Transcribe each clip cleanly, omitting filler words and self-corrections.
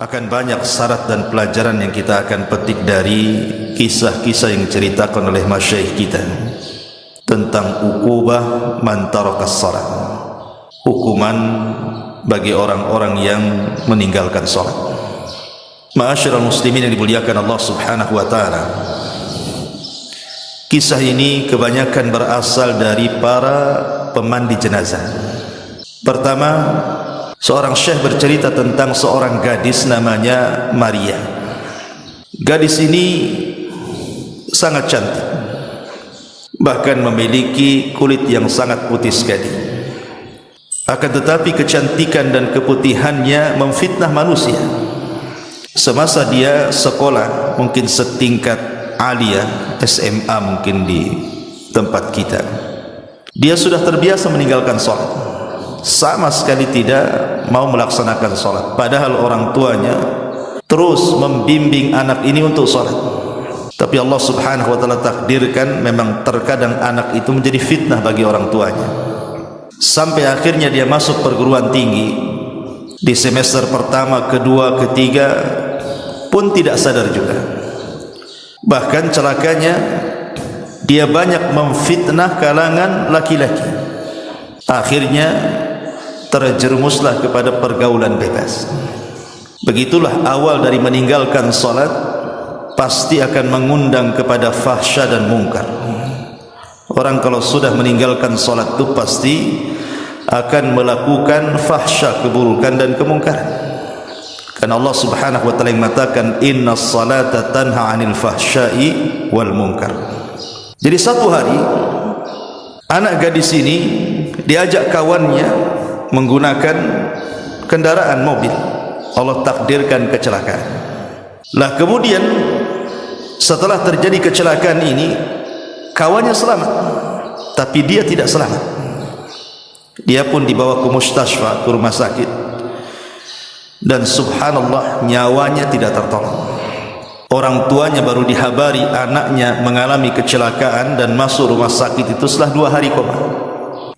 Akan banyak syarat dan pelajaran yang kita akan petik dari kisah-kisah yang diceritakan oleh masyayikh kita tentang uqubah man tarakas shalah, hukuman bagi orang-orang yang meninggalkan salat. Ma'asyiral muslimin yang dimuliakan Allah Subhanahu wa taala, kisah ini kebanyakan berasal dari para pemandi jenazah. Pertama, seorang syekh bercerita tentang seorang gadis namanya Maria. Gadis ini sangat cantik, bahkan memiliki kulit yang sangat putih sekali. Akan tetapi kecantikan dan keputihannya memfitnah manusia. Semasa dia sekolah, mungkin setingkat aliyah, SMA mungkin di tempat kita, dia sudah terbiasa meninggalkan salat, sama sekali tidak mau melaksanakan salat, padahal orang tuanya terus membimbing anak ini untuk salat. Tapi Allah Subhanahu wa taala takdirkan memang terkadang anak itu menjadi fitnah bagi orang tuanya, sampai akhirnya dia masuk perguruan tinggi. Di semester pertama, kedua, ketiga pun tidak sadar juga. Bahkan celakanya dia banyak memfitnah kalangan laki-laki. Akhirnya terjerumuslah kepada pergaulan bebas. Begitulah awal dari meninggalkan salat, pasti akan mengundang kepada fahsya dan mungkar. Orang kalau sudah meninggalkan salat itu pasti akan melakukan fahsya, keburukan dan kemungkaran. Karena Allah Subhanahu wa taala mengatakan innas salata tanha 'anil fahsya'i wal munkar. Jadi satu hari anak gadis ini diajak kawannya menggunakan kendaraan mobil. Allah takdirkan kecelakaan. Lah kemudian setelah terjadi kecelakaan ini, kawannya selamat, tapi dia tidak selamat. Dia pun dibawa ke mustasfa, ke rumah sakit, dan subhanallah nyawanya tidak tertolong. Orang tuanya baru dihabari anaknya mengalami kecelakaan dan masuk rumah sakit itu setelah 2 hari koma.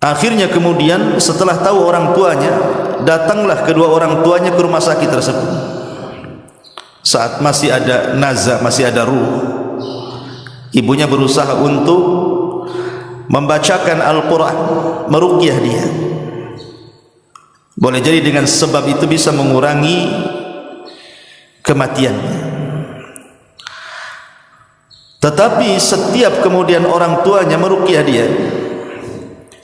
Akhirnya kemudian setelah tahu orang tuanya, datanglah kedua orang tuanya ke rumah sakit tersebut. Saat masih ada nazah, masih ada ruh, ibunya berusaha untuk membacakan Al-Quran, meruqyah dia. Boleh jadi dengan sebab itu bisa mengurangi kematiannya. Tetapi setiap kemudian orang tuanya meruqyah dia,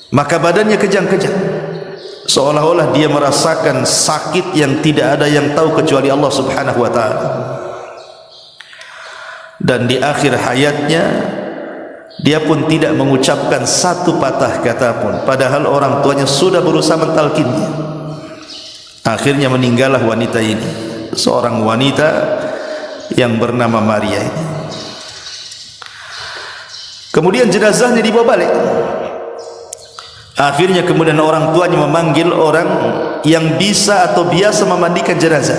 maka badannya kejang-kejang, seolah-olah dia merasakan sakit yang tidak ada yang tahu kecuali Allah Subhanahu wa taala. Dan di akhir hayatnya dia pun tidak mengucapkan satu patah kata pun, padahal orang tuanya sudah berusaha mentalkinnya. Akhirnya meninggallah wanita ini, seorang wanita yang bernama Maria ini. Kemudian jenazahnya dibawa balik. Akhirnya kemudian orang tuanya memanggil orang yang bisa atau biasa memandikan jenazah.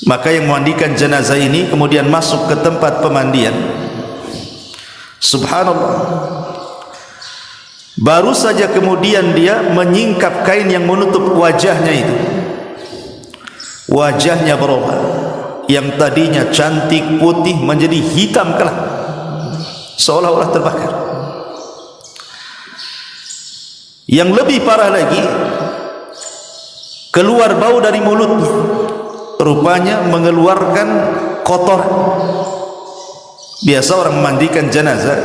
Maka yang memandikan jenazah ini kemudian masuk ke tempat pemandian. Subhanallah, baru saja kemudian dia menyingkap kain yang menutup wajahnya itu, wajahnya berubah, yang tadinya cantik putih menjadi hitam kelap, seolah-olah terbakar. Yang lebih parah lagi, keluar bau dari mulutnya, rupanya mengeluarkan kotoran. Biasa orang memandikan jenazah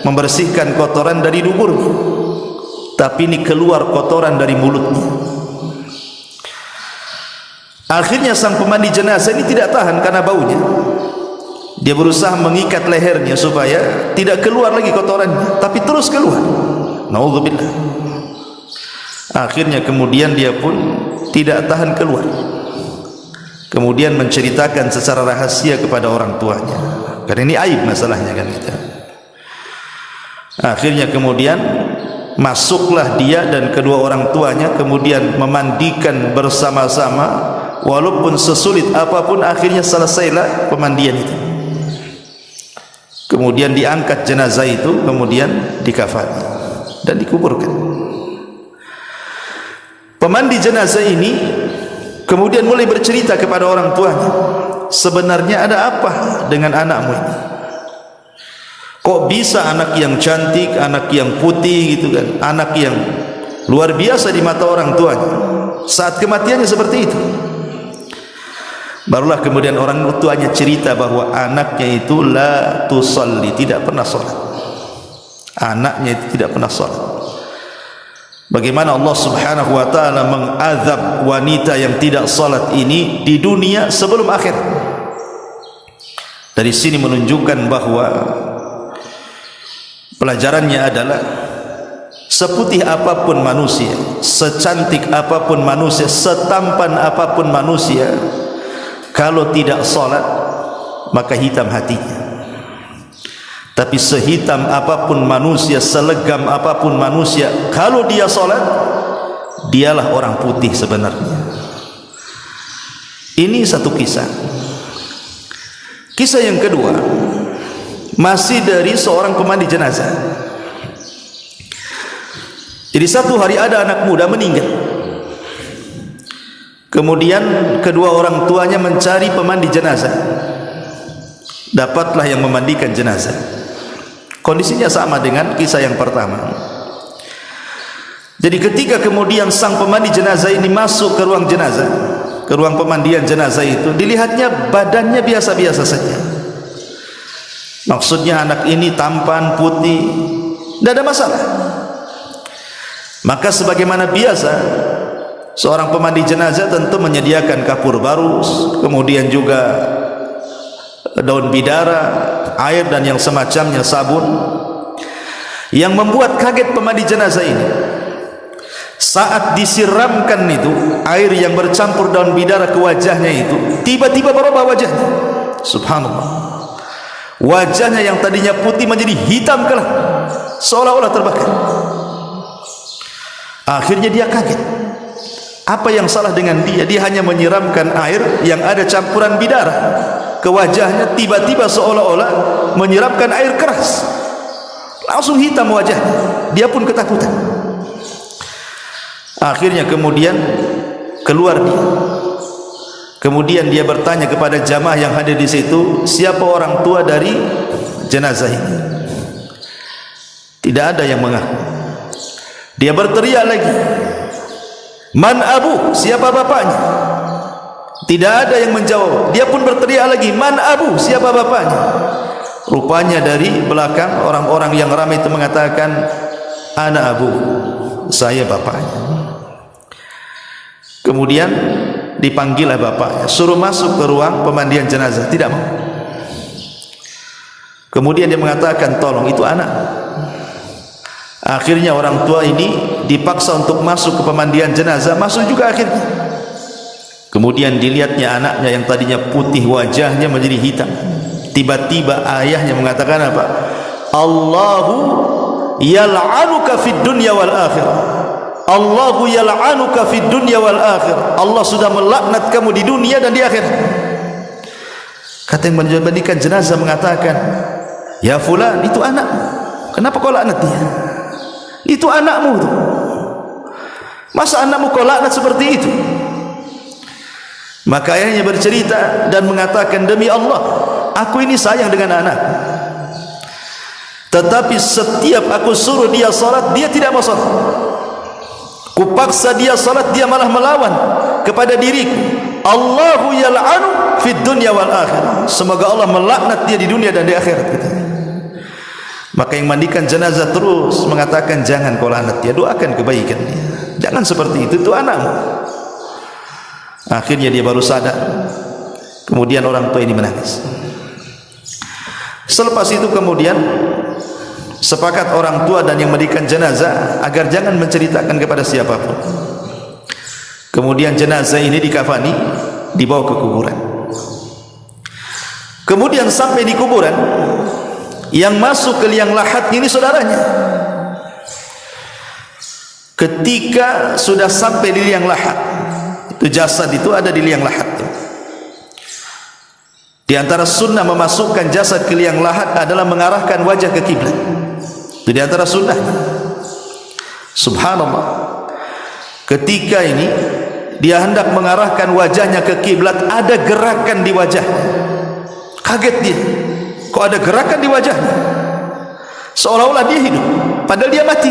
membersihkan kotoran dari duburnya, tapi ini keluar kotoran dari mulutnya. Akhirnya sang pemandi jenazah ini tidak tahan karena baunya. Dia berusaha mengikat lehernya supaya tidak keluar lagi kotorannya, tapi terus keluar. Naudzubillah. Akhirnya kemudian dia pun tidak tahan keluar, kemudian menceritakan secara rahasia kepada orang tuanya, karena ini aib masalahnya kan kita. Akhirnya kemudian masuklah dia dan kedua orang tuanya, kemudian memandikan bersama-sama, walaupun sesulit apapun akhirnya selesailah pemandian itu. Kemudian diangkat jenazah itu, kemudian dikafani dan dikuburkan. Pemandi jenazah ini Kemudian mulai bercerita kepada orang tuanya, sebenarnya ada apa dengan anakmu ini? Kok bisa anak yang cantik, anak yang putih gitu kan, anak yang luar biasa di mata orang tuanya, saat kematiannya seperti itu. Barulah kemudian orang tuanya cerita bahwa anaknya itu la tusalli, tidak pernah salat. Anaknya itu tidak pernah salat. Bagaimana Allah Subhanahu wa taala mengazab wanita yang tidak salat ini di dunia sebelum akhir. Dari sini menunjukkan bahwa pelajarannya adalah seputih apapun manusia, secantik apapun manusia, setampan apapun manusia, kalau tidak salat maka hitam hatinya. Tapi sehitam apapun manusia, selegam apapun manusia, kalau dia salat, dialah orang putih sebenarnya. Ini satu kisah. Kisah yang kedua masih dari seorang pemandi jenazah. Jadi satu hari ada anak muda meninggal. Kemudian kedua orang tuanya mencari pemandi jenazah. Dapatlah yang memandikan jenazah. Kondisinya sama dengan kisah yang pertama. Jadi ketika kemudian sang pemandi jenazah ini masuk ke ruang jenazah, ke ruang pemandian jenazah itu, dilihatnya badannya biasa-biasa saja. Maksudnya anak ini tampan, putih, tidak ada masalah. Maka sebagaimana biasa, seorang pemandi jenazah tentu menyediakan kapur baru, kemudian juga daun bidara, air dan yang semacamnya, sabun. Yang membuat kaget pemandi jenazah ini, saat disiramkan itu air yang bercampur daun bidara ke wajahnya itu, tiba-tiba berubah wajahnya. Subhanallah, wajahnya yang tadinya putih menjadi hitam kelam, seolah-olah terbakar. Akhirnya dia kaget. Apa yang salah dengan dia? Dia hanya menyiramkan air yang ada campuran bidara ke wajahnya, tiba-tiba seolah-olah menyiramkan air keras, langsung hitam wajahnya. Dia pun ketakutan. Akhirnya kemudian keluar dia. Kemudian dia bertanya kepada jamaah yang hadir di situ, siapa orang tua dari jenazah ini? Tidak ada yang mengaku. Dia berteriak lagi, man abu, siapa bapaknya? Tidak ada yang menjawab. Dia pun berteriak lagi, man abu, siapa bapaknya? Rupanya dari belakang orang-orang yang ramai itu mengatakan, ana abu, saya bapaknya. Kemudian dipanggillah bapaknya, suruh masuk ke ruang pemandian jenazah. Tidak mau. Kemudian dia mengatakan, tolong, itu anak. Akhirnya orang tua ini dipaksa untuk masuk ke pemandian jenazah. Masuk juga akhirnya. Kemudian dilihatnya anaknya yang tadinya putih, wajahnya menjadi hitam. Tiba-tiba ayahnya mengatakan apa? Allahu yal'anuka fid dunya wal akhirah. Allahu yal'anuka fid dunya wal akhirah. Allah sudah melaknat kamu di dunia dan di akhirat. Kata yang memandikan jenazah mengatakan, ya fulan, itu anakmu. Kenapa kau laknat dia? Itu anakmu tuh. Masa anakmu kau laknat seperti itu? Maka ayahnya bercerita dan mengatakan, demi Allah, aku ini sayang dengan anak, tetapi setiap aku suruh dia salat, dia tidak mau salat. Kupaksa dia salat, dia malah melawan kepada diriku. Allahu yal'anu fid dunya wal akhirah. Semoga Allah melaknat dia di dunia dan di akhirat, katanya. Maka yang mandikan jenazah terus mengatakan, jangan kau laknat dia, doakan kebaikan dia, jangan seperti itu anakmu. Akhirnya dia baru sadar. Kemudian orang tua ini menangis. Selepas itu kemudian sepakat orang tua dan yang mandikan jenazah agar jangan menceritakan kepada siapapun. Kemudian jenazah ini dikafani, dibawa ke kuburan. Kemudian sampai di kuburan, yang masuk ke liang lahat ini saudaranya. Ketika sudah sampai di liang lahat, itu jasad itu ada di liang lahat itu. Di antara sunnah memasukkan jasad ke liang lahat adalah mengarahkan wajah ke kiblat. Itu di antara sunnah. Subhanallah. Ketika ini dia hendak mengarahkan wajahnya ke kiblat, ada gerakan di wajahnya. Kaget dia, kok ada gerakan di wajahnya, seolah-olah dia hidup padahal dia mati.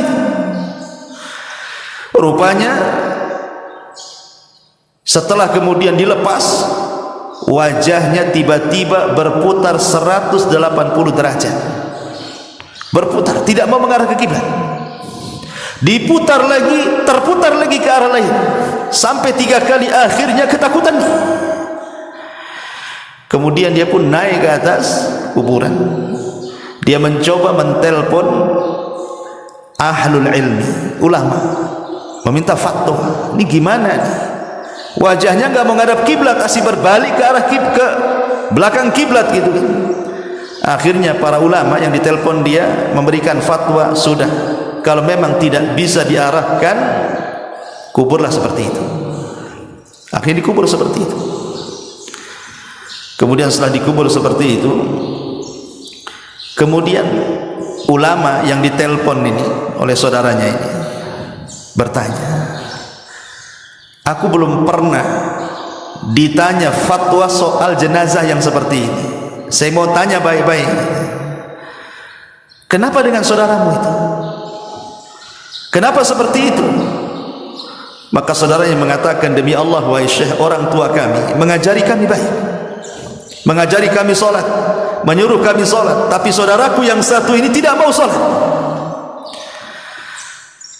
Rupanya setelah kemudian dilepas, wajahnya tiba-tiba berputar 180 derajat, berputar, tidak mau mengarah ke kiblat. Diputar lagi, terputar lagi ke arah lain, sampai 3 kali. Akhirnya ketakutan. Kemudian dia pun naik ke atas kuburan. Dia mencoba mentelpon ahlul ilmi, ulama, meminta fatwa. Ini gimana nih? Wajahnya nggak menghadap kiblat, asih berbalik ke arah ke belakang kiblat gitu kan. Akhirnya para ulama yang ditelepon dia memberikan fatwa, sudah, kalau memang tidak bisa diarahkan, kuburlah seperti itu. Akhirnya dikubur seperti itu. Kemudian setelah dikubur seperti itu, kemudian ulama yang ditelepon ini oleh saudaranya ini bertanya, aku belum pernah ditanya fatwa soal jenazah yang seperti ini. Saya mau tanya baik-baik, kenapa dengan saudaramu itu? Kenapa seperti itu? Maka saudaranya mengatakan, demi Allah wahai Syekh, orang tua kami mengajari kami baik, mengajari kami sholat, menyuruh kami sholat, tapi saudaraku yang satu ini tidak mau sholat.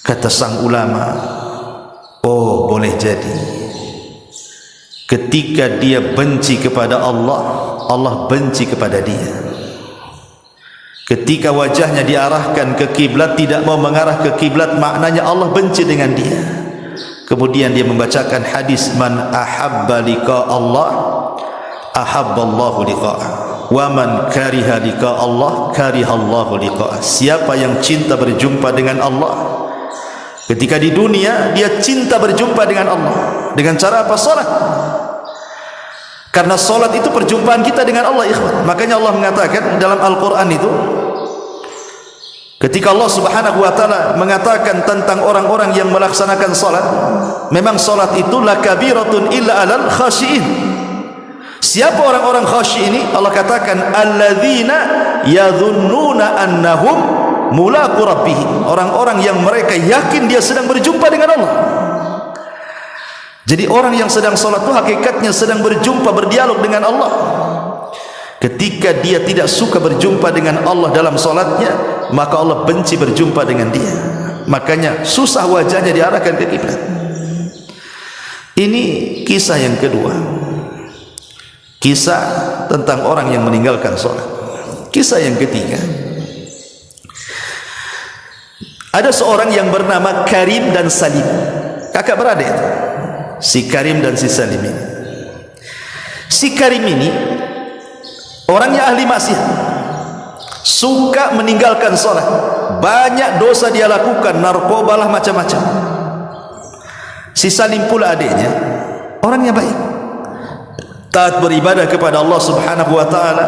Kata sang ulama, oh boleh jadi ketika dia benci kepada Allah, Allah benci kepada dia. Ketika wajahnya diarahkan ke kiblat, tidak mau mengarah ke kiblat, maknanya Allah benci dengan dia. Kemudian dia membacakan hadis, man ahabba liqa Allah ahabballahu liqa'ah, wa man kariha liqa Allah karihallahu liqa'ah. Siapa yang cinta berjumpa dengan Allah, ketika di dunia dia cinta berjumpa dengan Allah. Dengan cara apa? Salat. Karena salat itu perjumpaan kita dengan Allah, ikhwan. Makanya Allah mengatakan dalam Al-Quran itu, ketika Allah subhanahu wa ta'ala mengatakan tentang orang-orang yang melaksanakan salat, memang salat itu lakabiratun illa alal khashi'in. Siapa orang-orang khasyi' ini? Allah katakan alladzina yadhunnuna annahum mulaqu rabbihim, orang-orang yang mereka yakin dia sedang berjumpa dengan Allah. Jadi orang yang sedang salat itu hakikatnya sedang berjumpa, berdialog dengan Allah. Ketika dia tidak suka berjumpa dengan Allah dalam salatnya, maka Allah benci berjumpa dengan dia. Makanya susah wajahnya diarahkan ke kiblat. Ini kisah yang kedua, kisah tentang orang yang meninggalkan salat. Kisah yang ketiga, ada seorang yang bernama Karim dan Salim, kakak beradik itu, si Karim dan si Salim ini. Si Karim ini orangnya ahli maksiat, suka meninggalkan sholat, banyak dosa dia lakukan, narkoba lah, macam-macam. Si Salim pula adiknya, orangnya baik, taat beribadah kepada Allah subhanahu wa ta'ala,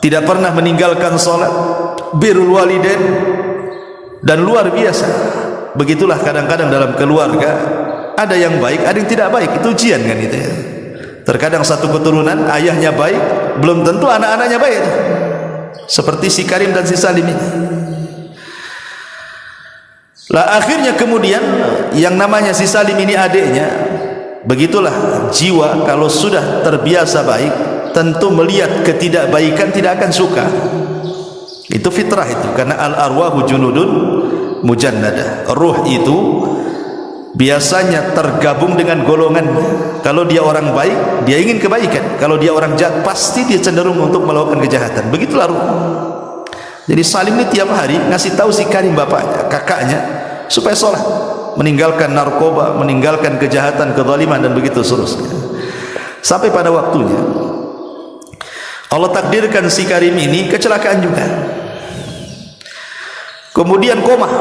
tidak pernah meninggalkan sholat, birrul walidain, dan luar biasa. Begitulah kadang-kadang dalam keluarga, ada yang baik, ada yang tidak baik. Itu ujian kan itu ya. Terkadang satu keturunan ayahnya baik, belum tentu anak-anaknya baik. Seperti si Karim dan si Salim ini. Lah akhirnya kemudian yang namanya si Salim ini adiknya, begitulah jiwa kalau sudah terbiasa baik, tentu melihat ketidakbaikan tidak akan suka. Itu fitrah itu, karena al-arwahu junudun mujannadah. Ruh itu biasanya tergabung dengan golongannya. Kalau dia orang baik, dia ingin kebaikan. Kalau dia orang jahat, pasti dia cenderung untuk melakukan kejahatan. Begitulah ruh. Jadi Salim ini tiap hari ngasih tahu si Karim, bapaknya, kakaknya, supaya sholat, meninggalkan narkoba, meninggalkan kejahatan, kezaliman, dan begitu seterusnya. Sampai pada waktunya Allah takdirkan si Karim ini kecelakaan juga, kemudian koma.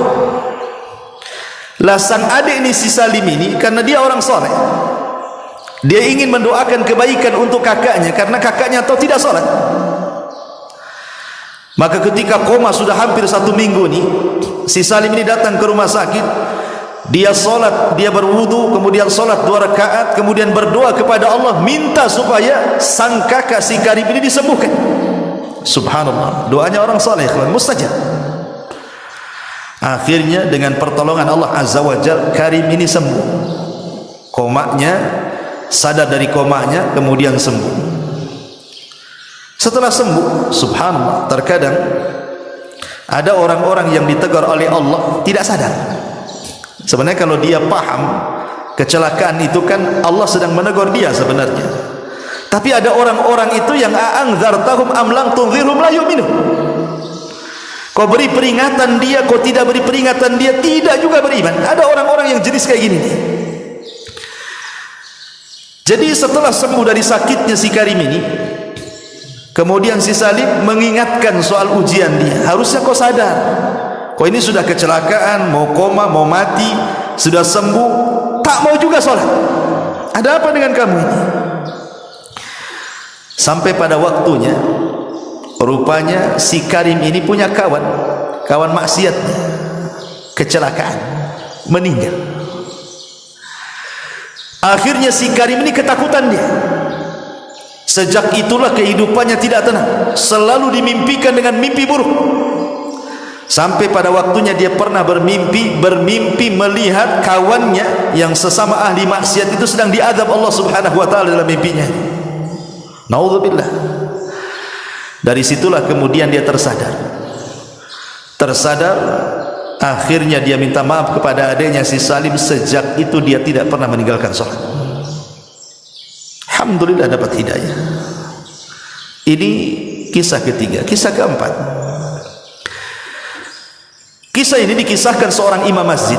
Lah sang adik ini si Salim ini, karena dia orang soleh, dia ingin mendoakan kebaikan untuk kakaknya, karena kakaknya tahu tidak sholat. Maka ketika koma sudah hampir 1 minggu nih, si Salim ini datang ke rumah sakit, dia solat, dia berwudu, kemudian solat 2 rakaat, kemudian berdoa kepada Allah, minta supaya sang kakak si Karim ini disembuhkan. Subhanallah, doanya orang saleh mustajab. Akhirnya dengan pertolongan Allah Azza wa Jalla, Karim ini sembuh. Komanya, sadar dari komanya, kemudian sembuh. Setelah sembuh, subhanallah, terkadang ada orang-orang yang ditegur oleh Allah tidak sadar. Sebenarnya kalau dia paham kecelakaan itu kan Allah sedang menegur dia sebenarnya. Tapi ada orang-orang itu yang a'anzartahum am lam tunzirhum la yu'minun. Kau beri peringatan dia, kau tidak beri peringatan dia, tidak juga beriman. Ada orang-orang yang jenis kayak gini nih. Jadi setelah sembuh dari sakitnya si Karim ini, kemudian si Salim mengingatkan soal ujian dia. Harusnya kau sadar, kau ini sudah kecelakaan, mau koma, mau mati, sudah sembuh, tak mau juga sholat. Ada apa dengan kamu ini? Sampai pada waktunya, rupanya si Karim ini punya kawan maksiatnya, kecelakaan, meninggal. Akhirnya si Karim ini ketakutan dia. Sejak itulah kehidupannya tidak tenang, selalu dimimpikan dengan mimpi buruk. Sampai pada waktunya dia pernah bermimpi melihat kawannya yang sesama ahli maksiat itu sedang diazab Allah Subhanahu wa taala dalam mimpinya. Naudzubillah. Dari situlah kemudian dia tersadar. Akhirnya dia minta maaf kepada adiknya si Salim. Sejak itu dia tidak pernah meninggalkan sholat. Alhamdulillah dapat hidayah. Ini kisah ketiga. Kisah keempat, kisah ini dikisahkan seorang imam masjid.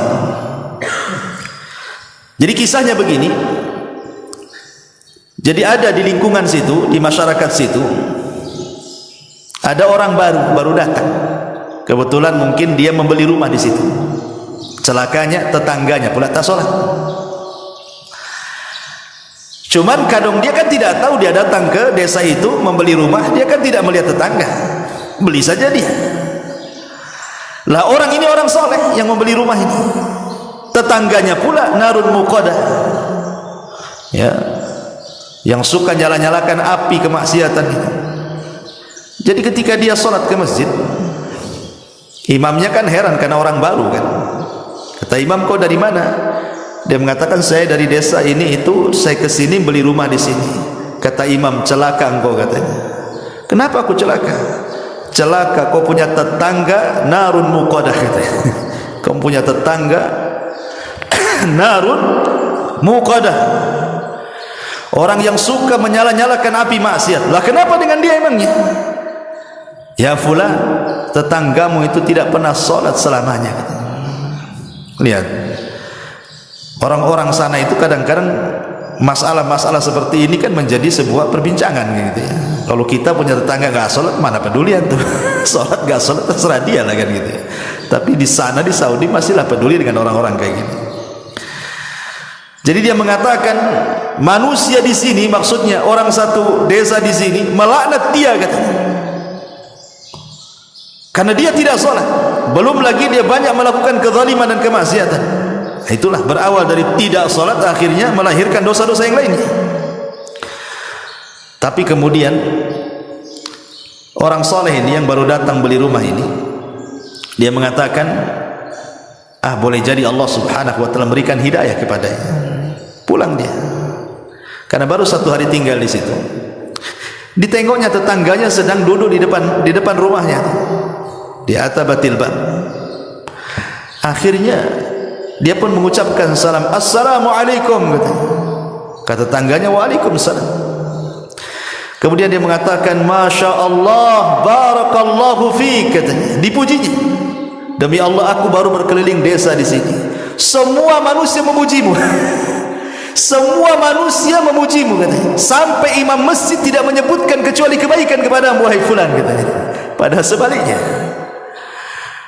Jadi kisahnya begini. Jadi ada di lingkungan situ, di masyarakat situ, ada orang baru datang. Kebetulan mungkin dia membeli rumah di situ. Celakanya tetangganya pula tak sholat. Cuman kadang dia kan tidak tahu, dia datang ke desa itu membeli rumah, dia kan tidak melihat tetangga, beli saja dia. Lah orang ini orang soleh yang membeli rumah ini, tetangganya pula narun muqadah, ya, yang suka nyala-nyalakan api kemaksiatan itu. Jadi ketika dia sholat ke masjid, imamnya kan heran karena orang baru kan. Kata imam, kau dari mana? Dia mengatakan, saya dari desa ini itu, saya ke sini beli rumah di sini. Kata imam, celaka engkau katanya. Kenapa aku celaka? Celaka, kau punya tetangga narun muqadah katanya. Kau punya tetangga narun muqadah, orang yang suka menyala-nyalakan api maksiat. Lah kenapa dengan dia emangnya? Ya fulan, tetanggamu itu tidak pernah sholat selamanya katanya. Lihat, orang-orang sana itu kadang-kadang masalah-masalah seperti ini kan menjadi sebuah perbincangan gitu ya. Kalau kita punya tetangga gak sholat, mana pedulian tuh. Sholat gak sholat terserah dia lah kan gitu ya. Tapi di sana di Saudi masihlah peduli dengan orang-orang kayak gini. Jadi dia mengatakan, manusia di sini, maksudnya orang satu desa di sini, melaknat dia katanya, karena dia tidak sholat. Belum lagi dia banyak melakukan kezaliman dan kemaksiatan. Itulah berawal dari tidak sholat, akhirnya melahirkan dosa-dosa yang lainnya. Tapi kemudian orang soleh ini yang baru datang beli rumah ini, dia mengatakan, boleh jadi Allah Subhanahu wa taala memberikan hidayah kepadanya. Pulang dia, karena baru 1 hari tinggal di situ. Ditengoknya tetangganya sedang duduk di depan rumahnya, di atabatil bab. Akhirnya dia pun mengucapkan salam, assalamualaikum katanya. Kata tetangganya, waalaikumsalam. Kemudian dia mengatakan, masya Allah, barakallahu fiik katanya. Dipujinya, demi Allah aku baru berkeliling desa di sini, semua manusia memujimu. Semua manusia memujimu katanya. Sampai imam masjid tidak menyebutkan kecuali kebaikan kepada wahai fulan katanya. Padahal sebaliknya.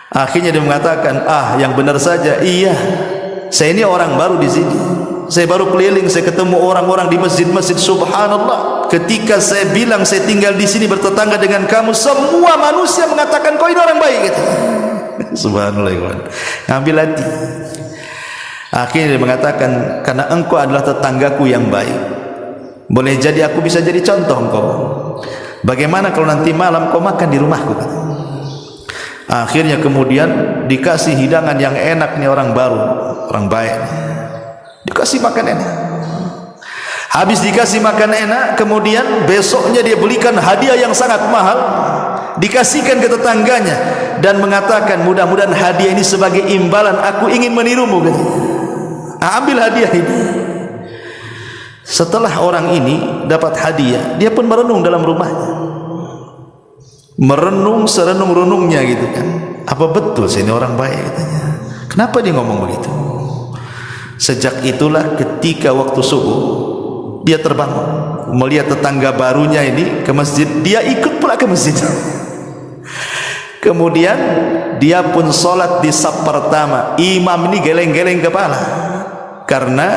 Akhirnya dia mengatakan, yang benar saja, iya, saya ini orang baru di sini, saya baru keliling, saya ketemu orang-orang di masjid-masjid. Subhanallah, ketika saya bilang saya tinggal di sini bertetangga dengan kamu, semua manusia mengatakan kau ini orang baik gitu. Subhanallah, ambil hati. Akhirnya dia mengatakan, karena engkau adalah tetanggaku yang baik, boleh jadi aku bisa jadi contoh engkau. Bagaimana kalau nanti malam kau makan di rumahku? Akhirnya kemudian dikasih hidangan yang enak nih, orang baru, orang baik, dikasih makan enak. Habis dikasih makan enak, kemudian besoknya dia belikan hadiah yang sangat mahal, dikasihkan ke tetangganya dan mengatakan, mudah-mudahan hadiah ini sebagai imbalan aku ingin menirumu. Ambil hadiah ini. Setelah orang ini dapat hadiah, dia pun merenung dalam rumahnya, merenung serenung-renungnya gitu kan, apa betul sih ini orang baik katanya. Kenapa dia ngomong begitu? Sejak itulah ketika waktu subuh dia terbangun, melihat tetangga barunya ini ke masjid, dia ikut pula ke masjid. Kemudian dia pun sholat di saf pertama. Imam ini geleng-geleng kepala, karena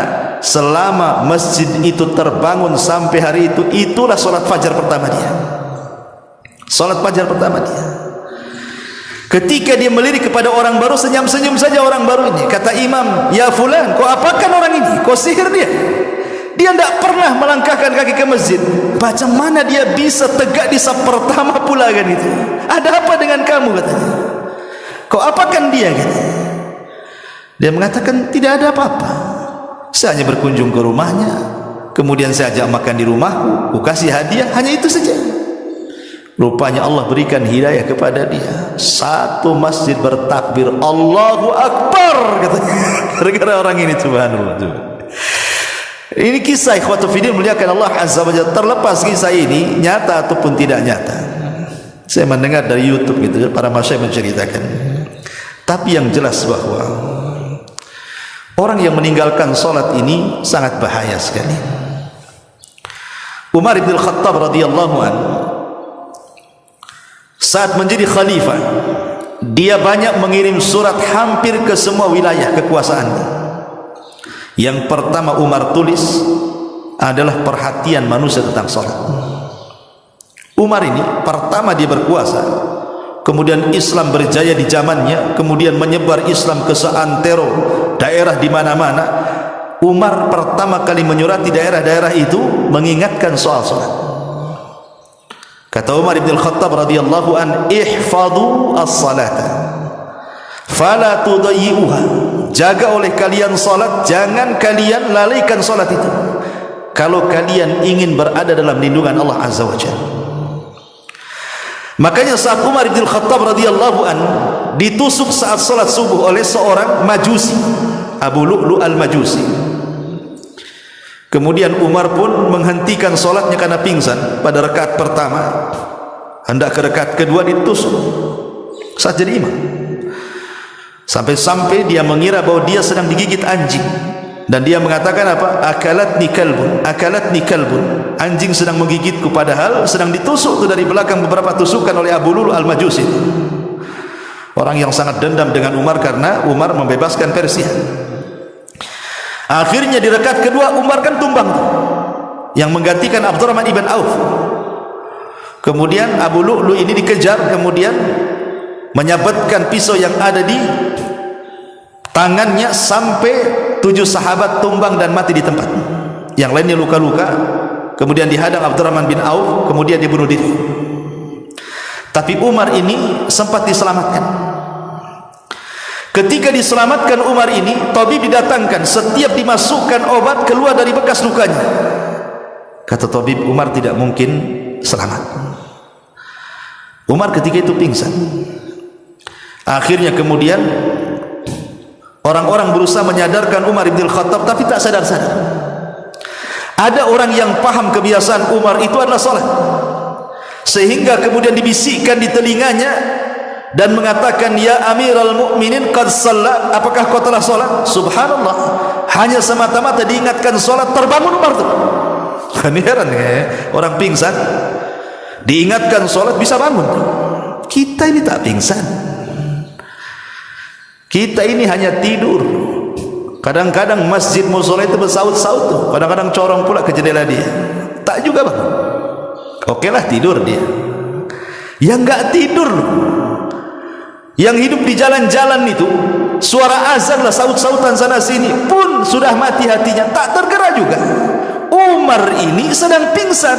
selama masjid itu terbangun sampai hari itu, itulah sholat fajar pertama dia. Sholat fajar pertama dia. Ketika dia melirik kepada orang baru, senyum-senyum saja orang baru ini. Kata imam, ya fulan, kau apakan orang ini? Kau sihir dia? Dia tidak pernah melangkahkan kaki ke masjid. Macam mana dia bisa tegak di saf pertama pula kan itu? Ada apa dengan kamu katanya? Kau apakan dia katanya? Dia mengatakan tidak ada apa-apa. Saya hanya berkunjung ke rumahnya, kemudian saya ajak makan di rumahku, ku kasih hadiah, hanya itu saja. Rupanya Allah berikan hidayah kepada dia. Satu masjid bertakbir Allahu Akbar katanya, gara-gara orang ini. Subhanallah. Ini kisah ikhwatu fiddin muliakan Allah Azza wa Jalla. Terlepas kisah ini nyata ataupun tidak nyata, saya mendengar dari YouTube gitu, para masyayikh menceritakan. Tapi yang jelas bahwa orang yang meninggalkan solat ini sangat bahaya sekali. Umar bin Khattab radhiyallahu anhu saat menjadi khalifah, dia banyak mengirim surat hampir ke semua wilayah kekuasaannya. Yang pertama Umar tulis adalah perhatian manusia tentang sholat. Umar ini pertama dia berkuasa, kemudian Islam berjaya di zamannya, kemudian menyebar Islam ke seantero daerah di mana-mana. Umar pertama kali menyurati daerah-daerah itu mengingatkan soal sholat. Kata Umar bin Khattab radhiyallahu an, ihfadhu as-salata fala tudayyi'uha. Jaga oleh kalian salat, jangan kalian lalaikan salat itu, kalau kalian ingin berada dalam lindungan Allah Azza wa Jalla. Makanya saat Umar bin Khattab radhiyallahu an ditusuk saat salat subuh oleh seorang majusi, Abu Lu'lu' al-Majusi. Kemudian Umar pun menghentikan salatnya karena pingsan pada rakaat pertama, hendak ke rakaat kedua ditusuk saat jadi imam. Sampai-sampai dia mengira bahwa dia sedang digigit anjing, dan dia mengatakan apa? Akalatni kalbun, akalatni kalbun. Anjing sedang menggigitku, padahal sedang ditusuk dari belakang beberapa tusukan oleh Abu Lu'lu' al-Majusi. Orang yang sangat dendam dengan Umar karena Umar membebaskan Persia. Akhirnya di rakaat kedua Umar kan tumbang, yang menggantikan Abdurrahman ibn Auf. Kemudian Abu Lu'lu' ini dikejar, kemudian menyabetkan pisau yang ada di tangannya sampai 7 sahabat tumbang dan mati di tempat. Yang lainnya luka-luka. Kemudian dihadang Abdurrahman bin Auf, kemudian dia bunuh diri. Tapi Umar ini sempat diselamatkan. Ketika diselamatkan Umar ini, tabib didatangkan, setiap dimasukkan obat keluar dari bekas lukanya. Kata tabib, Umar tidak mungkin selamat. Umar ketika itu pingsan. Akhirnya kemudian orang-orang berusaha menyadarkan Umar bin Khattab, tapi tak sadar-sadar. Ada orang yang paham kebiasaan Umar itu adalah salat, sehingga kemudian dibisikkan di telinganya dan mengatakan, ya Amirul Mukminin qad shalla, apakah kau telah salat? Subhanallah, hanya semata-mata diingatkan salat, terbangun Umar tu. Kan heran ya, orang pingsan diingatkan salat bisa bangun. Kita ini tak pingsan, kita ini hanya tidur. Kadang-kadang masjid musola itu bersaut-saut tuh, kadang-kadang corong pula ke jendela dia, tak juga bang. Oke lah tidur dia. Yang enggak tidur, yang hidup di jalan-jalan itu, suara azan lah, saut-sautan sana sini pun sudah mati hatinya, tak tergerak juga. Umar ini sedang pingsan,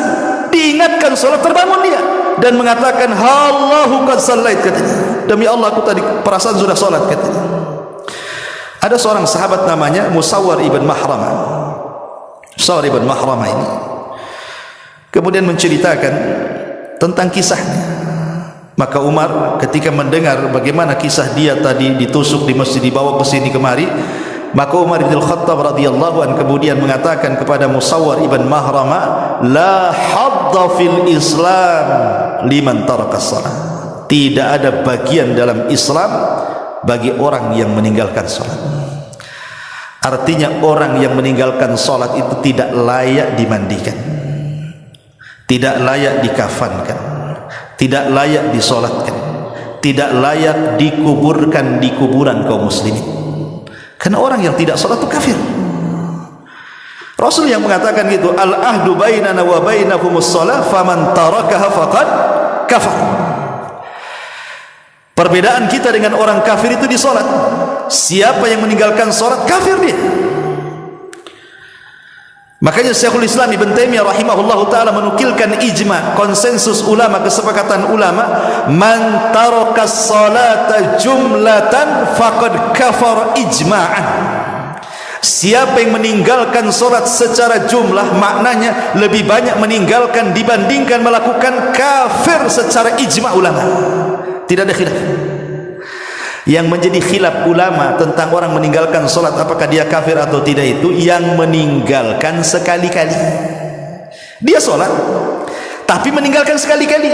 diingatkan sholat, terbangun dia dan mengatakan, Allahu qad shallait, katanya, demi Allah aku tadi perasaan sudah sholat, katanya. Ada seorang sahabat namanya Musawwar ibn Mahramah. Musawwar ibn Mahramah ini kemudian menceritakan tentang kisahnya. Maka Umar ketika mendengar bagaimana kisah dia tadi ditusuk di masjid, dibawa ke sini kemari, maka Umar bin Khattab radhiyallahu anhu kemudian mengatakan kepada Musawwar ibn Mahramah, la hadda fil Islam liman taraka shalah. Tidak ada bagian dalam Islam bagi orang yang meninggalkan salat. Artinya orang yang meninggalkan salat itu tidak layak dimandikan, tidak layak dikafankan, tidak layak disolatkan, tidak layak dikuburkan di kuburan kaum muslimin. Karena orang yang tidak salat itu kafir. Rasul yang mengatakan gitu, al-ahdu bainana wa bainahumus shalah faman tarakaha faqad kafar. Perbedaan kita dengan orang kafir itu di salat. Siapa yang meninggalkan salat, kafir dia. Makanya Syekhul Islam Ibn Taimiyah rahimahullahu ta'ala menukilkan ijma, konsensus ulama, kesepakatan ulama, man taraka salata jumlatan faqad kafar ijma'an. Siapa yang meninggalkan salat secara jumlah, maknanya lebih banyak meninggalkan dibandingkan melakukan, kafir secara ijma' ulama. Tidak ada khilaf. Yang menjadi khilaf ulama tentang orang meninggalkan salat apakah dia kafir atau tidak, itu yang meninggalkan sekali-kali. Dia salat tapi meninggalkan sekali-kali.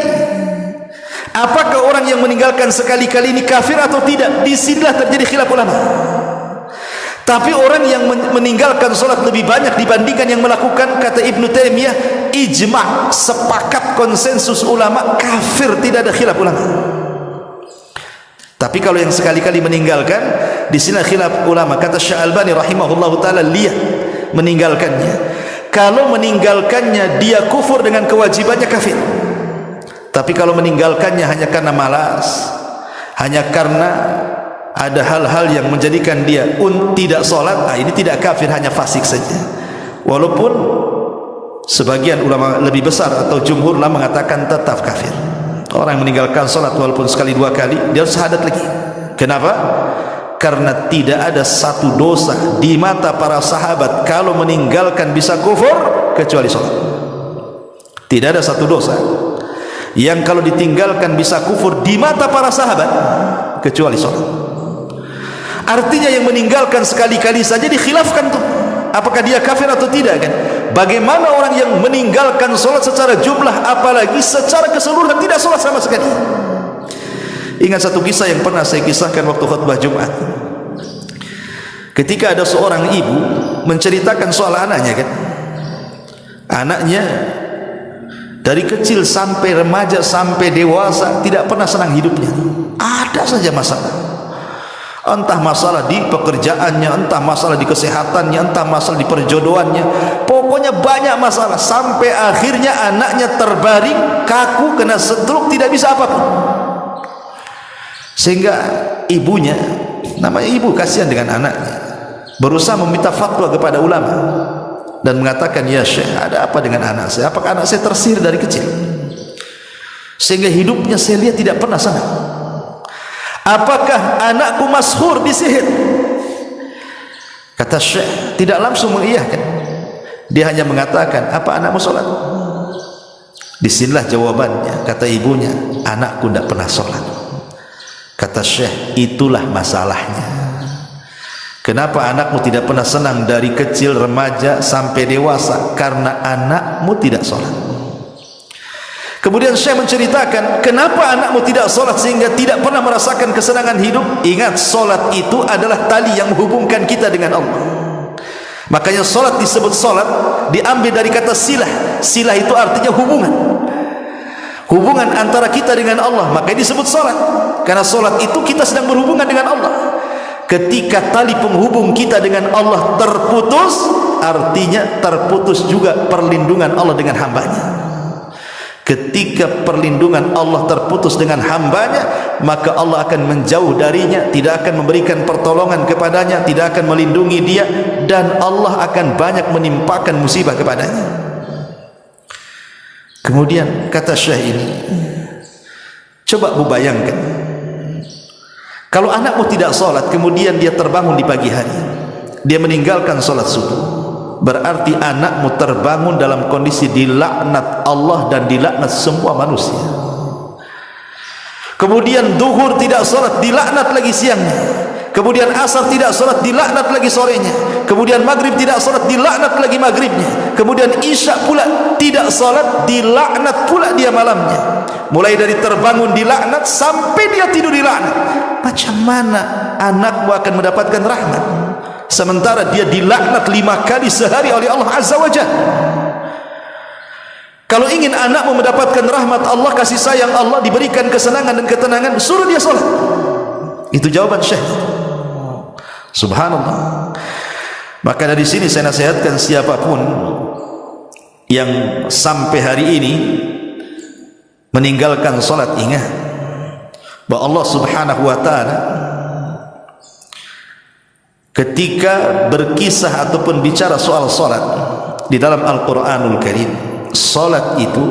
Apakah orang yang meninggalkan sekali-kali ini kafir atau tidak? Disinilah terjadi khilaf ulama. Tapi orang yang meninggalkan salat lebih banyak dibandingkan yang melakukan, kata Ibnu Taimiyah, ijma', sepakat konsensus ulama, kafir, tidak ada khilaf ulama. Tapi kalau yang sekali-kali meninggalkan, di sini khilaf ulama. Kata Syekh Albani rahimahullahu taala, lihat meninggalkannya. Kalau meninggalkannya dia kufur dengan kewajibannya, kafir. Tapi kalau meninggalkannya hanya karena malas, hanya karena ada hal-hal yang menjadikan dia tidak sholat, nah ini tidak kafir, hanya fasik saja. Walaupun sebagian ulama lebih besar atau jumhur ulama mengatakan tetap kafir. Orang yang meninggalkan salat walaupun sekali dua kali, dia harus syahadat lagi. Kenapa? Karena tidak ada satu dosa di mata para sahabat kalau meninggalkan bisa kufur kecuali salat. Tidak ada satu dosa yang kalau ditinggalkan bisa kufur di mata para sahabat kecuali salat. Artinya yang meninggalkan sekali-kali saja dikhilafkan tuh, apakah dia kafir atau tidak, kan? Bagaimana orang yang meninggalkan salat secara jumlah, apalagi secara keseluruhan tidak salat sama sekali? Ingat satu kisah yang pernah saya kisahkan waktu khutbah Jumat. Ketika ada seorang ibu menceritakan soal anaknya, kan? Anaknya dari kecil sampai remaja sampai dewasa tidak pernah senang hidupnya. Ada saja masalah. Entah masalah di pekerjaannya, entah masalah di kesehatannya, entah masalah di perjodohannya, pokoknya banyak masalah, sampai akhirnya anaknya terbaring kaku, kena stroke, tidak bisa apapun. Sehingga ibunya, namanya ibu kasihan dengan anaknya, berusaha meminta fatwa kepada ulama dan mengatakan, ya Syekh, ada apa dengan anak saya? Apakah anak saya tersihir dari kecil sehingga hidupnya saya lihat tidak pernah senang? Apakah anakku mashur disihir? Kata Syekh tidak langsung mengiyakan, dia hanya mengatakan, apa anakmu sholat? Disinilah jawabannya, kata ibunya, anakku tidak pernah sholat. Kata Syekh, itulah masalahnya. Kenapa anakmu tidak pernah senang dari kecil, remaja sampai dewasa? Karena anakmu tidak sholat. Kemudian Syekh menceritakan, kenapa anakmu tidak sholat sehingga tidak pernah merasakan kesenangan hidup? Ingat, sholat itu adalah tali yang menghubungkan kita dengan Allah. Makanya sholat disebut sholat, diambil dari kata silah. Silah itu artinya hubungan, hubungan antara kita dengan Allah, makanya disebut sholat. Karena sholat itu kita sedang berhubungan dengan Allah. Ketika tali penghubung kita dengan Allah terputus, artinya terputus juga perlindungan Allah dengan hambanya. Ketika perlindungan Allah terputus dengan hambanya, maka Allah akan menjauh darinya, tidak akan memberikan pertolongan kepadanya, tidak akan melindungi dia, dan Allah akan banyak menimpakan musibah kepadanya. Kemudian kata Syekh ini, coba bu bayangkan, kalau anakmu tidak sholat, kemudian dia terbangun di pagi hari, dia meninggalkan sholat subuh, berarti anakmu terbangun dalam kondisi dilaknat Allah dan dilaknat semua manusia. Kemudian duhur tidak sholat, dilaknat lagi siangnya. Kemudian asar tidak sholat, dilaknat lagi sorenya. Kemudian maghrib tidak sholat, dilaknat lagi maghribnya. Kemudian isya pula tidak sholat, dilaknat pula dia malamnya. Mulai dari terbangun dilaknat sampai dia tidur dilaknat. Macam mana anakmu akan mendapatkan rahmat sementara dia dilaknat 5 kali sehari oleh Allah Azza wa Jalla? Kalau ingin anakmu mendapatkan rahmat Allah, kasih sayang Allah, diberikan kesenangan dan ketenangan, suruh dia sholat. Itu jawaban Syekh. Subhanallah. Maka dari sini saya nasihatkan siapapun yang sampai hari ini meninggalkan sholat, ingat bahwa Allah Subhanahu wa ta'ala ketika berkisah ataupun bicara soal sholat di dalam Al-Quranul Karim, sholat itu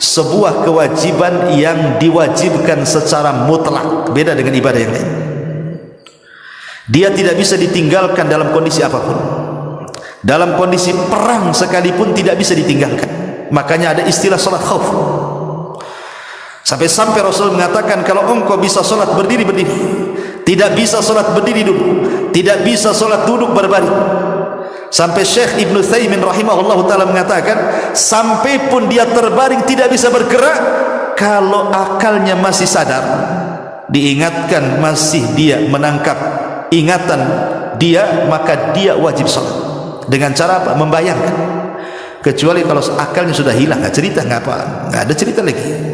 sebuah kewajiban yang diwajibkan secara mutlak, beda dengan ibadah yang lain. Dia tidak bisa ditinggalkan dalam kondisi apapun. Dalam kondisi perang sekalipun tidak bisa ditinggalkan. Makanya ada istilah sholat khauf. Sampai-sampai Rasul mengatakan, kalau engkau bisa sholat berdiri, tidak bisa sholat berdiri duduk, tidak bisa sholat duduk berbaring. Sampai Syekh Ibn Thaymin rahimahullah ta'ala mengatakan, sampai pun dia terbaring tidak bisa bergerak, kalau akalnya masih sadar, diingatkan masih dia menangkap ingatan dia, maka dia wajib sholat. Dengan cara apa? Membayangkan. Kecuali kalau akalnya sudah hilang, nggak cerita, nggak ada cerita lagi.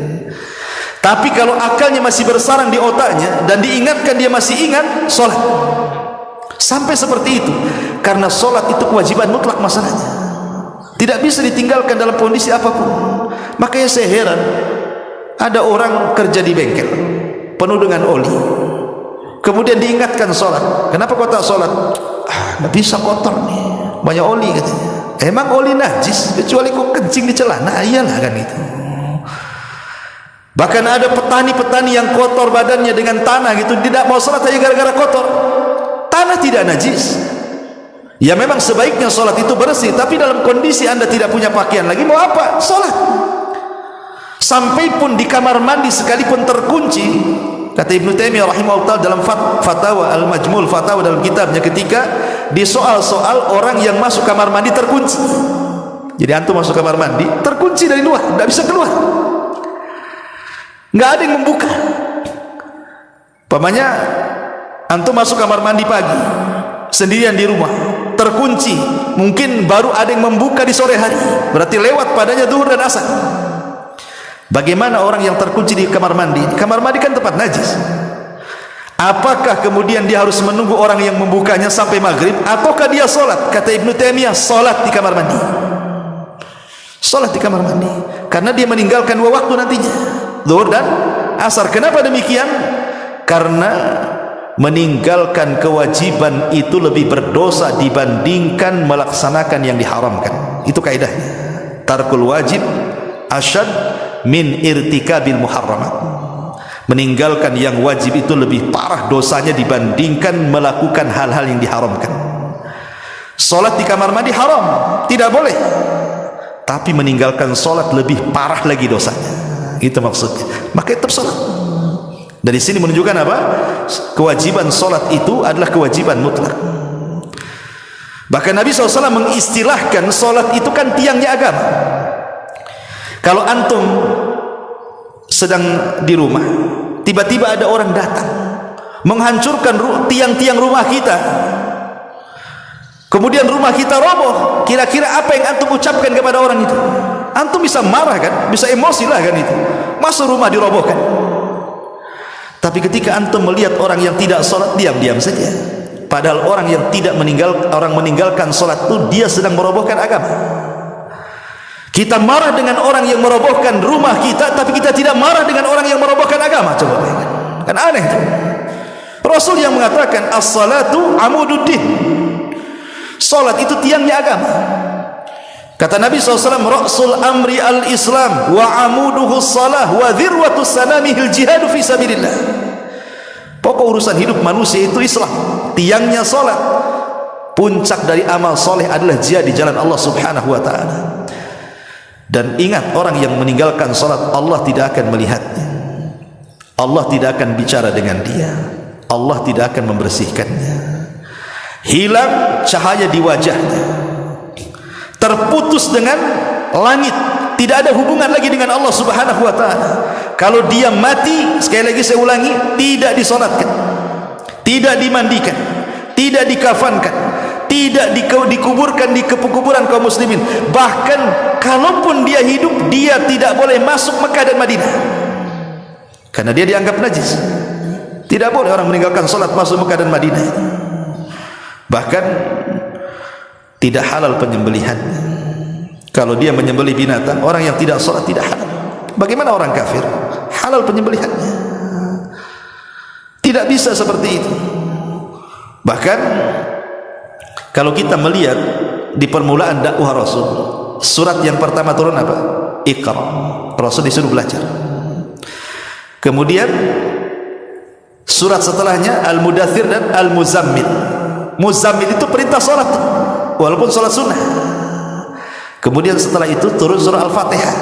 Tapi kalau akalnya masih bersarang di otaknya dan diingatkan dia masih ingat, sholat. Sampai seperti itu, karena sholat itu kewajiban mutlak masalahnya, tidak bisa ditinggalkan dalam kondisi apapun. Makanya saya heran, ada orang kerja di bengkel penuh dengan oli, kemudian diingatkan sholat. Kenapa kau tak sholat? Nggak bisa, kotor nih, banyak oli katanya. Emang oli najis kecuali kau kencing di celana? Iyalah kan itu. Bahkan ada petani-petani yang kotor badannya dengan tanah gitu, tidak mau sholat saja gara-gara kotor. Tanah tidak najis. Ya memang sebaiknya sholat itu bersih, tapi dalam kondisi anda tidak punya pakaian lagi, mau apa? Sholat. Sampai pun di kamar mandi sekalipun terkunci, kata Ibnu Taimiyah rahimahullah dalam Fatawa Al-Majmul, Fatawa dalam kitabnya, ketika di soal-soal orang yang masuk kamar mandi terkunci. Jadi antum masuk kamar mandi terkunci dari luar, tidak bisa keluar, nggak ada yang membuka. Pamannya antum masuk kamar mandi pagi sendirian di rumah, terkunci, mungkin baru ada yang membuka di sore hari, berarti lewat padanya zuhur dan asar. Bagaimana orang yang terkunci di kamar mandi? Kamar mandi kan tempat najis. Apakah kemudian dia harus menunggu orang yang membukanya sampai maghrib, ataukah dia sholat? Kata Ibnu Taimiyah, sholat di kamar mandi. Sholat di kamar mandi, karena dia meninggalkan 2 waktu nantinya, zuhur dan asar. Kenapa demikian? Karena meninggalkan kewajiban itu lebih berdosa dibandingkan melaksanakan yang diharamkan. Itu kaidahnya. Tarkul wajib asyad min irtikabil muharramat. Meninggalkan yang wajib itu lebih parah dosanya dibandingkan melakukan hal-hal yang diharamkan. Salat di kamar mandi haram, tidak boleh. Tapi meninggalkan salat lebih parah lagi dosanya. Itu maksudnya. Maka tetap salat. Dari sini menunjukkan apa? Kewajiban salat itu adalah kewajiban mutlak. Bahkan Nabi SAW mengistilahkan salat itu kan tiangnya agama. Kalau antum sedang di rumah, tiba-tiba ada orang datang menghancurkan tiang-tiang rumah kita, kemudian rumah kita roboh, kira-kira apa yang antum ucapkan kepada orang itu? Antum bisa marah kan? Bisa emosi lah kan itu. Masa rumah dirobohkan? Tapi ketika antum melihat orang yang tidak sholat, diam-diam saja. Padahal orang yang tidak meninggalkan sholat itu dia sedang merobohkan agama. Kita marah dengan orang yang merobohkan rumah kita, tapi kita tidak marah dengan orang yang merobohkan agama. Coba bayangkan, kan aneh itu. Rasul yang mengatakan as-salatu amududdin, salat itu tiangnya agama. Kata Nabi SAW, ra'sul amri al-islam wa amuduhu salah wa dhirwatu sanamihil jihadu fi sabilillah. Pokok urusan hidup manusia itu Islam, tiangnya salat. Puncak dari amal soleh adalah jihad di jalan Allah Subhanahu wa ta'ala. Dan ingat, orang yang meninggalkan salat, Allah tidak akan melihatnya, Allah tidak akan bicara dengan dia, Allah tidak akan membersihkannya. Hilang cahaya di wajahnya, terputus dengan langit, tidak ada hubungan lagi dengan Allah Subhanahu wa ta'ala. Kalau dia mati, sekali lagi saya ulangi, tidak disolatkan, tidak dimandikan, tidak dikafankan, tidak dikuburkan di kuburan kaum muslimin. Bahkan kalaupun dia hidup, dia tidak boleh masuk Mekah dan Madinah karena dia dianggap najis. Tidak boleh orang meninggalkan salat masuk Mekah dan Madinah. Bahkan tidak halal penyembelihannya. Kalau dia menyembelih binatang, orang yang tidak salat tidak halal. Bagaimana orang kafir? Halal penyembelihannya. Tidak bisa seperti itu. Bahkan kalau kita melihat di permulaan dakwah Rasul, surat yang pertama turun apa? Iqra. Rasul disuruh belajar. Kemudian surat setelahnya Al-Mudaththir dan Al-Muzammil. Muzammil itu perintah salat, walaupun salat sunnah. Kemudian setelah itu turun surah Al-Fatihah.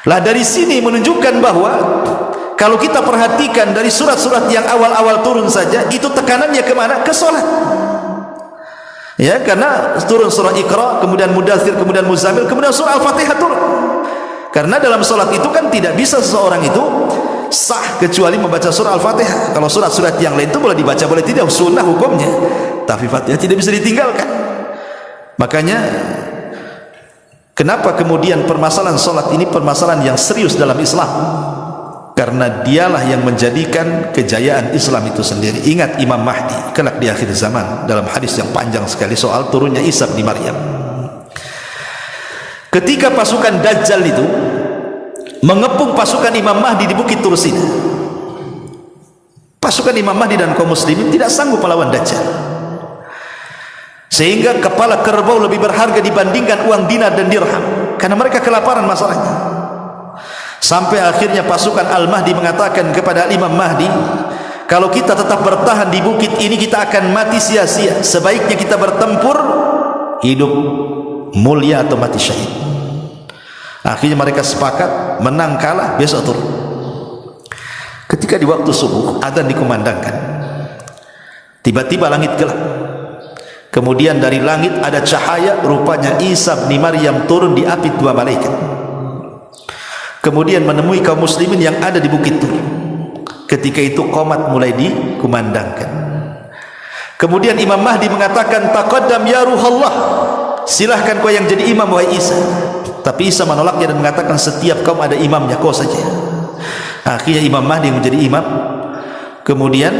Lah dari sini menunjukkan bahwa kalau kita perhatikan dari surat-surat yang awal-awal turun saja, itu tekanannya kemana? Ke salat. Ya, karena turun surah Iqra, kemudian Mudaththir, kemudian Muzammil, kemudian surah Al-Fatihah turun. Karena dalam salat itu kan tidak bisa seseorang itu sah kecuali membaca surah Al-Fatihah. Kalau surat-surat yang lain itu boleh dibaca, boleh tidak, sunnah hukumnya, tapi Fatihah tidak bisa ditinggalkan. Makanya kenapa kemudian permasalahan salat ini permasalahan yang serius dalam Islam? Karena dialah yang menjadikan kejayaan Islam itu sendiri. Ingat Imam Mahdi kelak di akhir zaman, dalam hadis yang panjang sekali soal turunnya Isa bin Maryam. Ketika pasukan Dajjal itu mengepung pasukan Imam Mahdi di Bukit Tursina, pasukan Imam Mahdi dan kaum muslimin tidak sanggup melawan Dajjal, sehingga kepala kerbau lebih berharga dibandingkan uang dinar dan dirham, karena mereka kelaparan masalahnya. Sampai akhirnya pasukan Al-Mahdi mengatakan kepada Imam Mahdi, kalau kita tetap bertahan di bukit ini, kita akan mati sia-sia. Sebaiknya kita bertempur, hidup mulia atau mati syahid. Akhirnya mereka sepakat, menang kalah besok turun. Ketika di waktu subuh adzan dikumandangkan, tiba-tiba langit gelap. Kemudian dari langit ada cahaya, rupanya Isa bin Maryam turun diapit dua malaikat. Kemudian menemui kaum muslimin yang ada di bukit Tur. Ketika itu qomat mulai dikumandangkan. Kemudian Imam Mahdi mengatakan, taqaddam ya ruhallah, silahkan kau yang jadi imam wahai Isa. Tapi Isa menolaknya dan mengatakan, setiap kaum ada imamnya, kau saja. Akhirnya Imam Mahdi menjadi imam. Kemudian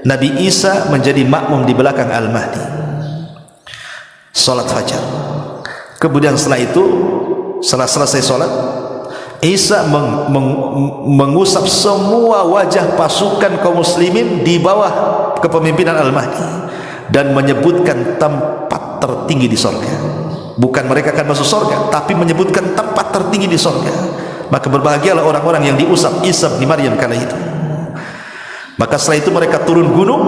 Nabi Isa menjadi makmum di belakang Al-Mahdi, salat fajar. Kemudian setelah itu, setelah selesai salat, Isa mengusap semua wajah pasukan kaum muslimin di bawah kepemimpinan Al-Mahdi dan menyebutkan tempat tertinggi di sorga. Bukan mereka akan masuk sorga, tapi menyebutkan tempat tertinggi di sorga. Maka berbahagialah orang-orang yang diusap Isa bin Maryam kala itu. Maka setelah itu mereka turun gunung,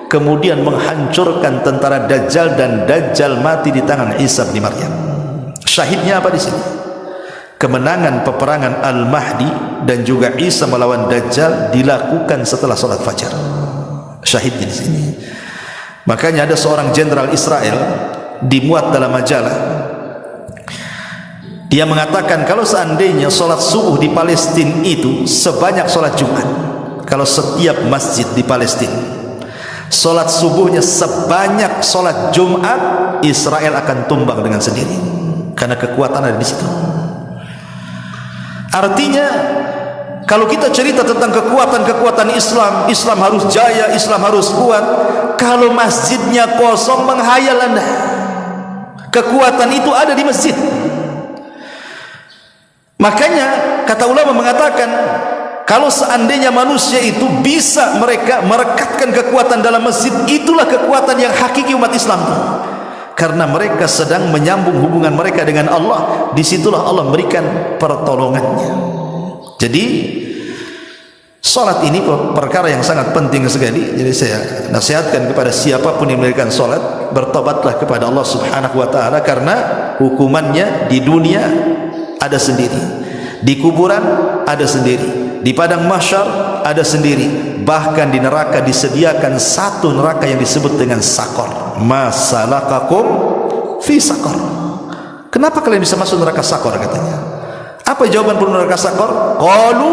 kemudian menghancurkan tentara Dajjal, dan Dajjal mati di tangan Isa bin Maryam. Syahidnya apa di sini? Kemenangan peperangan Al-Mahdi dan juga Isa melawan Dajjal dilakukan setelah salat fajar. Syahid di sini. Makanya ada seorang jenderal Israel dimuat dalam majalah. Dia mengatakan kalau seandainya salat subuh di Palestina itu sebanyak salat Jumat, kalau setiap masjid di Palestina salat subuhnya sebanyak salat Jumat, Israel akan tumbang dengan sendiri, karena kekuatan ada di situ. Artinya kalau kita cerita tentang kekuatan-kekuatan Islam, Islam harus jaya, Islam harus kuat. Kalau masjidnya kosong, menghayal Anda. Kekuatan itu ada di masjid. Makanya kata ulama mengatakan, kalau seandainya manusia itu bisa mereka merekatkan kekuatan dalam masjid, itulah kekuatan yang hakiki umat Islam. Karena mereka sedang menyambung hubungan mereka dengan Allah, disitulah Allah memberikan pertolongannya. Jadi salat ini perkara yang sangat penting sekali. Jadi saya nasihatkan kepada siapapun yang mengerjakan salat, bertobatlah kepada Allah Subhanahu wa taala, karena hukumannya di dunia ada sendiri, di kuburan ada sendiri, di padang mahsyar ada sendiri, bahkan di neraka disediakan satu neraka yang disebut dengan sakor. Masalakakum fi sakor. Kenapa kalian bisa masuk neraka sakor katanya? Apa jawaban penduduk neraka sakor? Qalu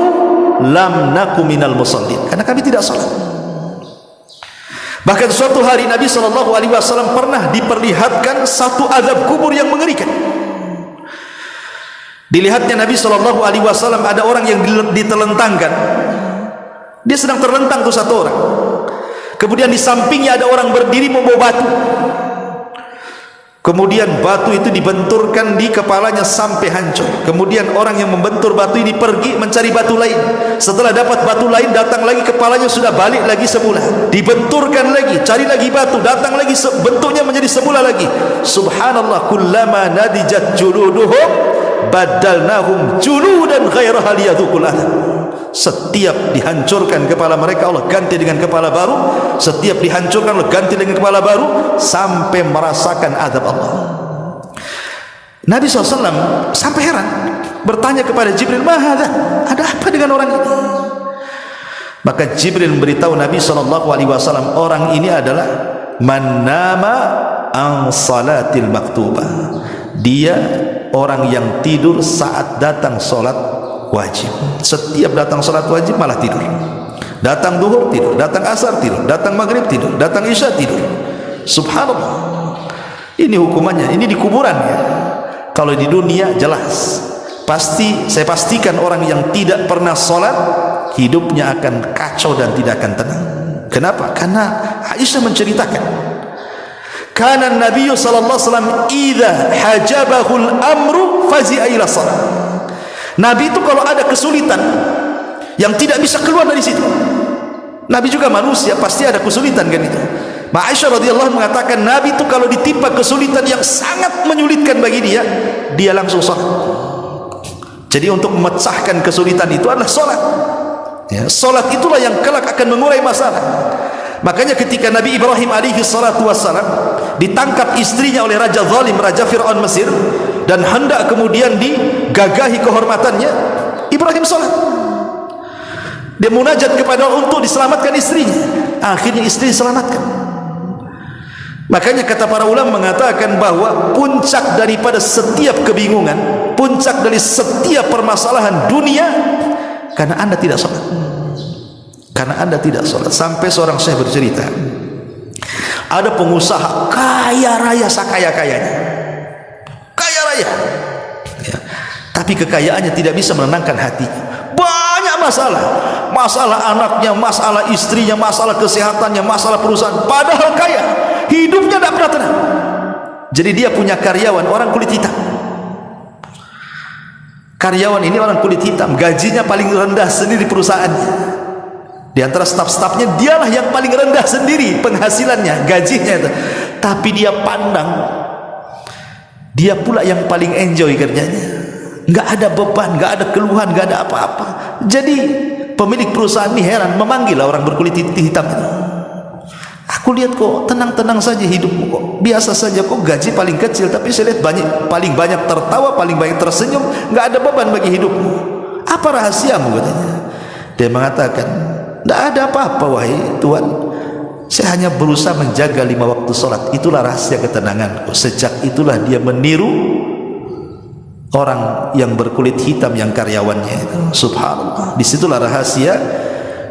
lam naku minal musallin, karena kami tidak salat. Bahkan suatu hari Nabi SAW pernah diperlihatkan satu azab kubur yang mengerikan. Dilihatnya Nabi SAW ada orang yang ditelentangkan. Dia sedang terlentang tuh satu orang. Kemudian di sampingnya ada orang berdiri membawa batu. Kemudian batu itu dibenturkan di kepalanya sampai hancur. Kemudian orang yang membentur batu ini pergi mencari batu lain. Setelah dapat batu lain, datang lagi, kepalanya sudah balik lagi semula. Dibenturkan lagi, cari lagi batu, datang lagi, bentuknya menjadi semula lagi. Subhanallah, kullama nadijat juluduhum badalnahum juludan ghairaha liyadhuqul adab. Setiap dihancurkan kepala mereka, Allah ganti dengan kepala baru. Setiap dihancurkan, Allah ganti dengan kepala baru, sampai merasakan azab Allah. Nabi SAW sampai heran, bertanya kepada Jibril, "Mahadha?" Ada apa dengan orang ini? Maka Jibril memberitahu Nabi SAW, orang ini adalah man nama an salatil maktubah. Dia orang yang tidur saat datang salat wajib. Setiap datang salat wajib malah tidur. Datang duhur tidur, datang asar tidur, datang maghrib tidur, datang isya tidur. Subhanallah. Ini hukumannya, ini di kuburan ya. Kalau di dunia jelas, pasti saya pastikan orang yang tidak pernah salat hidupnya akan kacau dan tidak akan tenang. Kenapa? Karena Aisyah menceritakan, kana Nabi sallallahu alaihi wasallam idza hajabahul amru fazi'a ila salat. Nabi itu kalau ada kesulitan yang tidak bisa keluar dari situ, Nabi juga manusia, pasti ada kesulitan kan itu. Aisyah radhiyallahu anha mengatakan, Nabi itu kalau ditimpa kesulitan yang sangat menyulitkan bagi dia, dia langsung salat. Jadi untuk memecahkan kesulitan itu adalah salat. Ya, salat itulah yang kelak akan mengurai masalah. Makanya ketika Nabi Ibrahim alaihi salatu wassalam ditangkap istrinya oleh Raja Zalim, Raja Fir'aun Mesir, dan hendak kemudian digagahi kehormatannya, Ibrahim salat. Dia munajat kepada Allah untuk diselamatkan istrinya. Akhirnya istri diselamatkan. Makanya kata para ulama mengatakan bahwa puncak daripada setiap kebingungan, puncak dari setiap permasalahan dunia, karena anda tidak salat. Karena anda tidak salat. Sampai seorang syekh bercerita, ada pengusaha kaya raya sakaya-kayanya, kaya raya ya, tapi kekayaannya tidak bisa menenangkan hatinya. Banyak masalah, masalah anaknya, masalah istrinya, masalah kesehatannya, masalah perusahaan, padahal kaya, hidupnya tidak pernah tenang. Jadi dia punya karyawan orang kulit hitam. Karyawan ini orang kulit hitam, gajinya paling rendah sendiri di perusahaannya. Di antara staf-stafnya dialah yang paling rendah sendiri penghasilannya, gajinya itu. Tapi dia pandang, dia pula yang paling enjoy kerjanya. Enggak ada beban, enggak ada keluhan, enggak ada apa-apa. Jadi pemilik perusahaan ini heran, memanggil orang berkulit hitam itu. Aku lihat kok tenang-tenang saja hidupmu, kok biasa saja, kok gaji paling kecil, tapi saya lihat paling banyak tertawa, paling banyak tersenyum, enggak ada beban bagi hidupmu. Apa rahasiamu katanya? Dia mengatakan, tidak ada apa-apa wahai Tuhan, saya hanya berusaha menjaga 5 waktu sholat. Itulah rahasia ketenanganku. Sejak itulah dia meniru orang yang berkulit hitam yang karyawannya itu. Subhanallah. Disitulah rahasia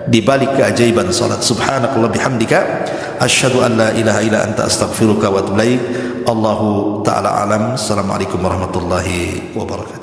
dibalik keajaiban sholat. Subhanakallah bihamdika asyhadu an la ilaha illa anta astaghfiruka wa atubu ilaik. Allahu ta'ala alam. Assalamualaikum warahmatullahi wabarakatuh.